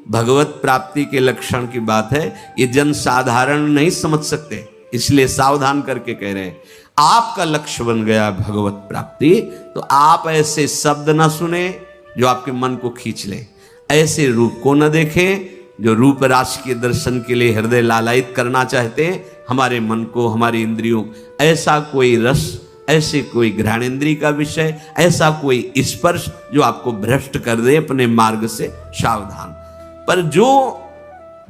भगवत प्राप्ति के लक्षण की बात है, ये जन साधारण नहीं समझ सकते, इसलिए सावधान करके कह रहे हैं। आपका लक्ष्य बन गया भगवत प्राप्ति, तो आप ऐसे शब्द ना सुने जो आपके मन को खींच ले, ऐसे रूप को न देखें जो रूप राशि के दर्शन के लिए हृदय लालायित करना चाहते हैं हमारे मन को, हमारी इंद्रियों। ऐसा कोई रस, ऐसे कोई घ्राणेन्द्रिय का विषय, ऐसा कोई स्पर्श जो आपको भ्रष्ट कर दे अपने मार्ग से, सावधान। पर जो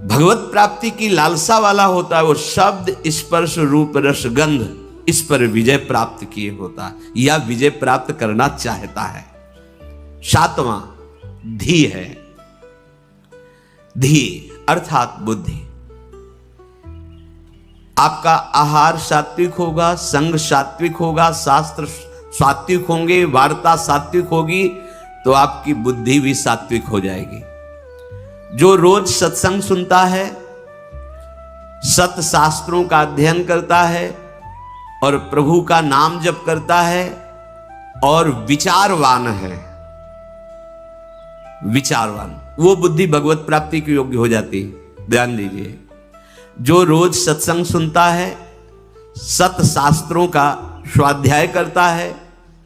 भगवत प्राप्ति की लालसा वाला होता है, वो शब्द स्पर्श रूप रस गंध इस पर विजय प्राप्त किए होता है या विजय प्राप्त करना चाहता है। सातवां धी है। धी अर्थात बुद्धि। आपका आहार सात्विक होगा, संग सात्विक होगा, शास्त्र सात्विक होंगे, वार्ता सात्विक होगी, तो आपकी बुद्धि भी सात्विक हो जाएगी। जो रोज सत्संग सुनता है, सत शास्त्रों का अध्ययन करता है और प्रभु का नाम जप करता है और विचारवान है, विचारवान, वो बुद्धि भगवत प्राप्ति की योग्य हो जाती है। ध्यान दीजिए, जो रोज सत्संग सुनता है, सत शास्त्रों का स्वाध्याय करता है,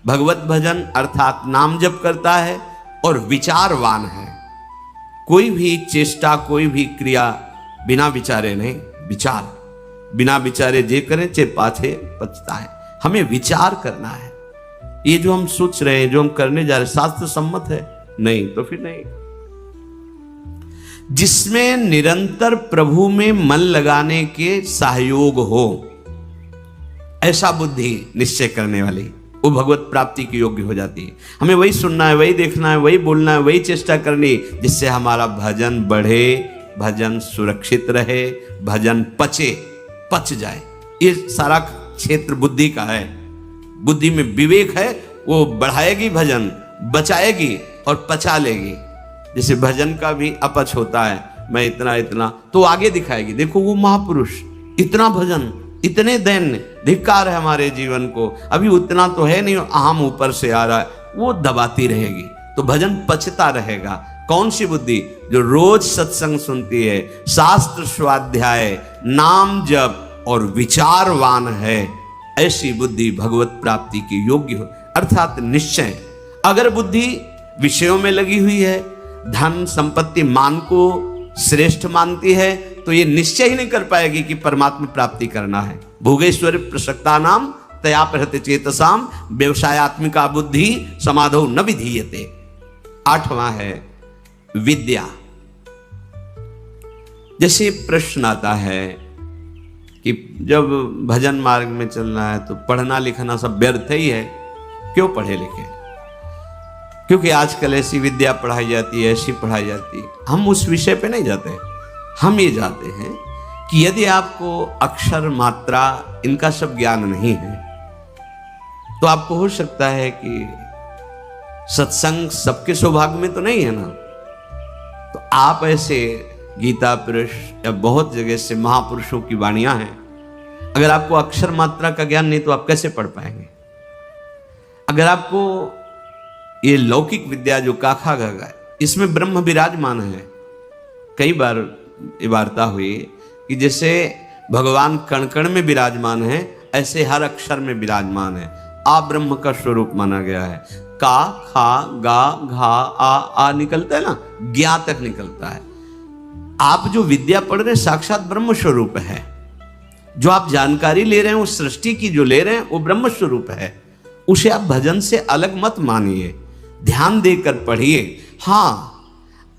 भगवत भजन अर्थात नाम जप करता है और विचारवान है, कोई भी चेष्टा, कोई भी क्रिया बिना विचारे नहीं, विचार बिना विचारे जे करें चे पाछे पछताए। हमें विचार करना है। ये जो हम सोच रहे हैं, जो हम करने जा रहे हैं, शास्त्र सम्मत है? नहीं, तो फिर नहीं। जिसमें निरंतर प्रभु में मन लगाने के सहयोग हो, ऐसा बुद्धि निश्चय करने वाली, वो भगवत प्राप्ति की योग्य हो जाती है। हमें वही सुनना है, वही देखना है, वही बोलना है, वही चेष्टा करनी, जिससे हमारा भजन बढ़े, भजन सुरक्षित रहे, भजन पच जाए। ये सारा क्षेत्र बुद्धि का है। बुद्धि में विवेक है, वो बढ़ाएगी भजन, बचाएगी और पचा लेगी। जैसे भजन का भी अपच होता है, मैं इतना इतना, तो आगे दिखाएगी, देखो वो महापुरुष, इतना भजन, इतने दैन्य, धिक्कार है हमारे जीवन को, अभी उतना तो है नहीं, अहम ऊपर से आ रहा है, वो दबाती रहेगी, तो भजन पचता रहेगा। कौन सी बुद्धि? जो रोज सत्संग सुनती है, शास्त्र स्वाध्याय, नाम जप और विचारवान है, ऐसी बुद्धि भगवत प्राप्ति की योग्य हो, अर्थात निश्चय। अगर बुद्धि विषयों में लगी हुई है, धन संपत्ति मान को श्रेष्ठ मानती है, तो ये निश्चय ही नहीं कर पाएगी कि परमात्मा प्राप्ति करना है। भोगेश्वर प्रसक्ता नाम तया प्रहृत चेतसाम व्यवसायत्मिका बुद्धि समाधौ न विधीयते। आठवां है विद्या। जैसे प्रश्न आता है कि जब भजन मार्ग में चलना है तो पढ़ना लिखना सब व्यर्थ ही है, क्यों पढ़े लिखे? क्योंकि आजकल ऐसी विद्या पढ़ाई जाती है, ऐसी पढ़ाई जाती है। हम उस विषय पे नहीं जाते, हम ये जाते हैं कि यदि आपको अक्षर मात्रा इनका सब ज्ञान नहीं है, तो आपको हो सकता है कि सत्संग सबके सौभाग्य में तो नहीं है ना, तो आप ऐसे गीता पुरुष या बहुत जगह से महापुरुषों की वाणियां हैं, अगर आपको अक्षर मात्रा का ज्ञान नहीं तो आप कैसे पढ़ पाएंगे? अगर आपको ये लौकिक विद्या जो काखा गगा, इसमें ब्रह्म विराजमान है। कई बार ये वार्ता हुई कि जैसे भगवान कण कण में विराजमान है, ऐसे हर अक्षर में विराजमान है। आ ब्रह्म का स्वरूप माना गया है। का, खा, गा, घा, आ निकलता है ना, ज्ञा तक निकलता है। आप जो विद्या पढ़ रहे हैं साक्षात ब्रह्म स्वरूप है। जो आप जानकारी ले रहे हैं उस सृष्टि की जो ले रहे हैं वो ब्रह्म स्वरूप है। उसे आप भजन से अलग मत मानिए, ध्यान देकर पढ़िए। हाँ,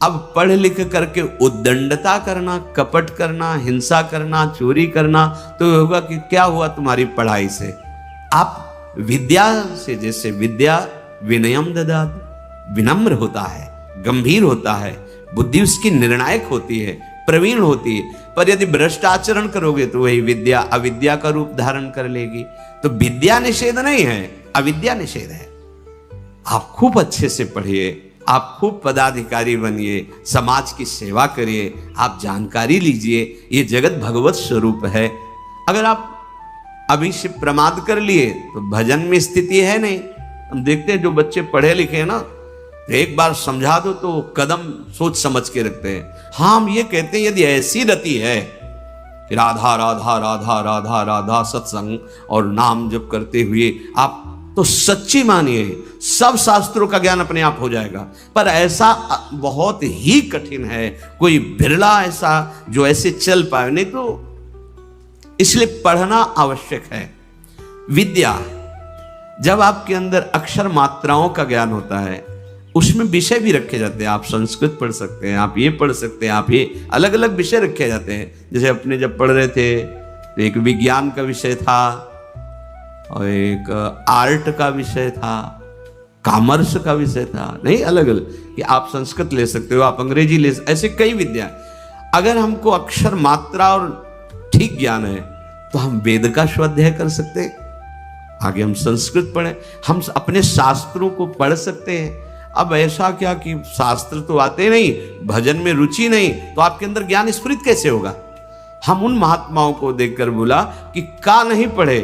अब पढ़ लिख करके उद्दंडता करना, कपट करना, हिंसा करना, चोरी करना, तो होगा कि क्या हुआ तुम्हारी पढ़ाई से? आप विद्या से, जैसे विद्या विनयम ददाति, विनम्र होता है, गंभीर होता है, बुद्धि उसकी निर्णायक होती है, प्रवीण होती है। पर यदि भ्रष्टाचरण करोगे तो वही विद्या अविद्या का रूप धारण कर लेगी। तो विद्या निषेध नहीं है, अविद्या निषेध है। आप खूब अच्छे से पढ़िए, आप खूब पदाधिकारी बनिए, समाज की सेवा करिए, आप जानकारी लीजिए, ये जगत भगवत स्वरूप है। अगर आप अभी से प्रमाद कर लिए तो भजन में स्थिति है नहीं। हम देखते हैं जो बच्चे पढ़े लिखे हैं ना, एक बार समझा दो तो कदम सोच समझ के रखते हैं। हाँ, हम ये कहते हैं यदि ऐसी रति है कि राधा राधा राधा राधा राधा सत्संग और नाम जप करते हुए आप, तो सच्ची मानिए सब शास्त्रों का ज्ञान अपने आप हो जाएगा। पर ऐसा बहुत ही कठिन है, कोई बिरला ऐसा जो ऐसे चल पाए, नहीं तो इसलिए पढ़ना आवश्यक है। विद्या, जब आपके अंदर अक्षर मात्राओं का ज्ञान होता है, उसमें विषय भी रखे जाते हैं। आप संस्कृत पढ़ सकते हैं, आप ये पढ़ सकते हैं, आप ये अलग अलग विषय रखे जाते हैं। जैसे अपने जब पढ़ रहे थे तो एक विज्ञान का विषय था और एक आर्ट का विषय था, कॉमर्स का विषय था, नहीं अलग अलग कि आप संस्कृत ले सकते हो, आप अंग्रेजी ले सकते, ऐसे कई विद्या। अगर हमको अक्षर मात्रा और ठीक ज्ञान है तो हम वेद का स्वाध्याय कर सकते हैं, आगे हम संस्कृत पढ़ें, हम अपने शास्त्रों को पढ़ सकते हैं। अब ऐसा क्या कि शास्त्र तो आते नहीं, भजन में रुचि नहीं, तो आपके अंदर ज्ञान स्फुरित कैसे होगा? हम उन महात्माओं को देखकर बोला कि का नहीं पढ़े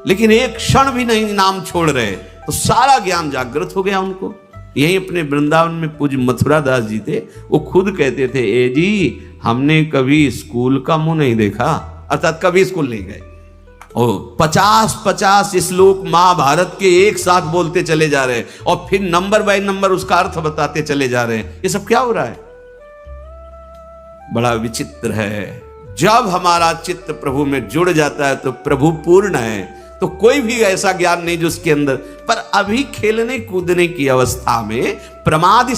लेकिन एक क्षण भी नहीं नाम छोड़ रहे, तो सारा ज्ञान जागृत हो गया उनको। यही अपने वृंदावन में पूज्य मथुरा दास जी थे, वो खुद कहते थे, ए जी हमने कभी स्कूल का मुंह नहीं देखा, अर्थात कभी स्कूल नहीं गए, और 50-50 श्लोक महाभारत के एक साथ बोलते चले जा रहे हैं और फिर नंबर बाय नंबर उसका अर्थ बताते चले जा रहे हैं। ये सब क्या हो रहा है? बड़ा विचित्र है। जब हमारा चित्त प्रभु में जुड़ जाता है तो प्रभु पूर्ण है, तो कोई भी ऐसा ज्ञान नहीं जो उसके अंदर, पर अभी खेलने कूदने की अवस्था में प्रमाद